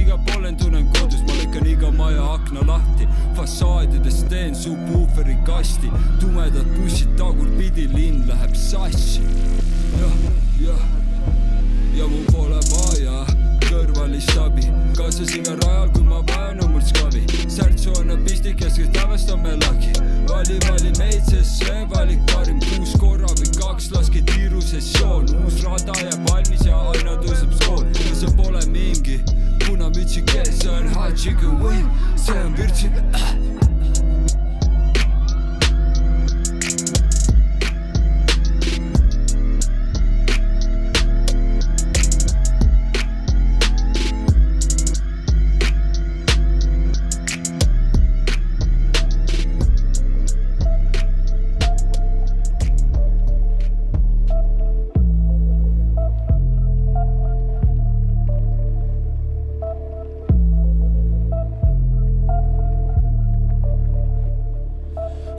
iga pool end tunnen kodus, ma lõikan iga maja akna lahti, fassaadides teen su puuferi kasti, tumedad bussid tagurpidi, linn läheb sassi. Ja mu pole vaja kõrvalist abi, kaasasin ka rajal, kui ma vajan on mul skavi, särtsu annab pistik ja siis tävestame lagi, vali meid, sest see valik parim, 6 korra või 2 laske tiiru sessioon, uus rada jääb valmis ja aina tõuseb skool, ja see pole mingi punamütsi kees, see on hot chicken wing, see on virtsi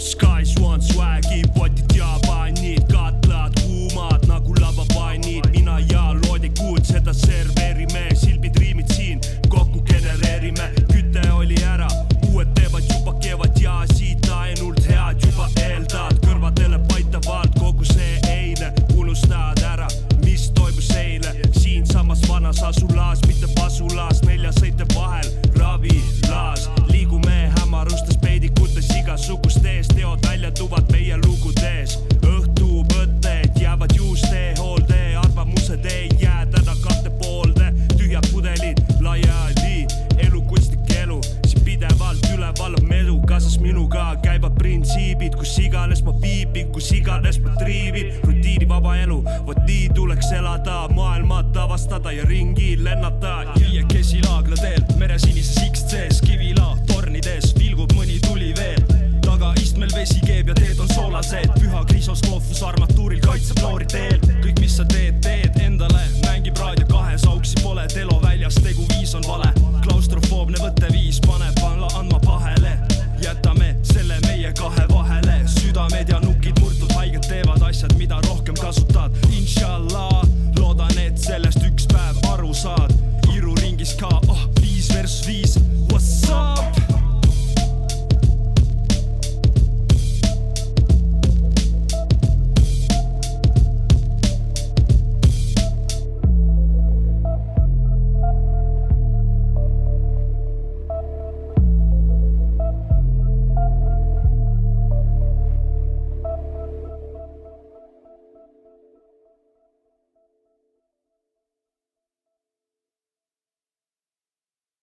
Skies want swag'i, potid ja pannid, katlad kuumad nagu lavapannid, mina ja loodikuud seda serveerime, silbid riimid siin, kokku genereerime, küte oli ära, uued teevad juba kevad ja siit ainult head juba eeldad, kõrvadele paitavalt kogu see eile, unustad ära, mis toimus eile, siin samas vanas asulas, mitte pasulas, 4 sõite vahel, ravilaas, liigume hämarustes peidikutes igasugustes, teod välja tuvad meie lugudes, õhtuvõtted jäävad juuste hoolde, arvamused ei jää täna kahte poolde, tühjad pudelid laiali, elu kunstlik elu, siin pidevalt üleval on medu, kaasas minuga käivad printsiibid, kus iganes ma viibin, kus iganes ma triivin, rutiinivaba elu, vot nii tuleks elada, maailmat avastada ja ringi lennata. Viiekesi laagla teel, meresinises X-C-s, kivila tornides, vilgub mõni tuli veel, taga istmel vesi keeb ja teed on soolased, püha krisoskoofus armatuuril kaitseb loori teel, kõik mis sa teed endale, mängib raadio 2 auksi pole, telo väljas, tegu 5 on vale, klaustrofoobne võte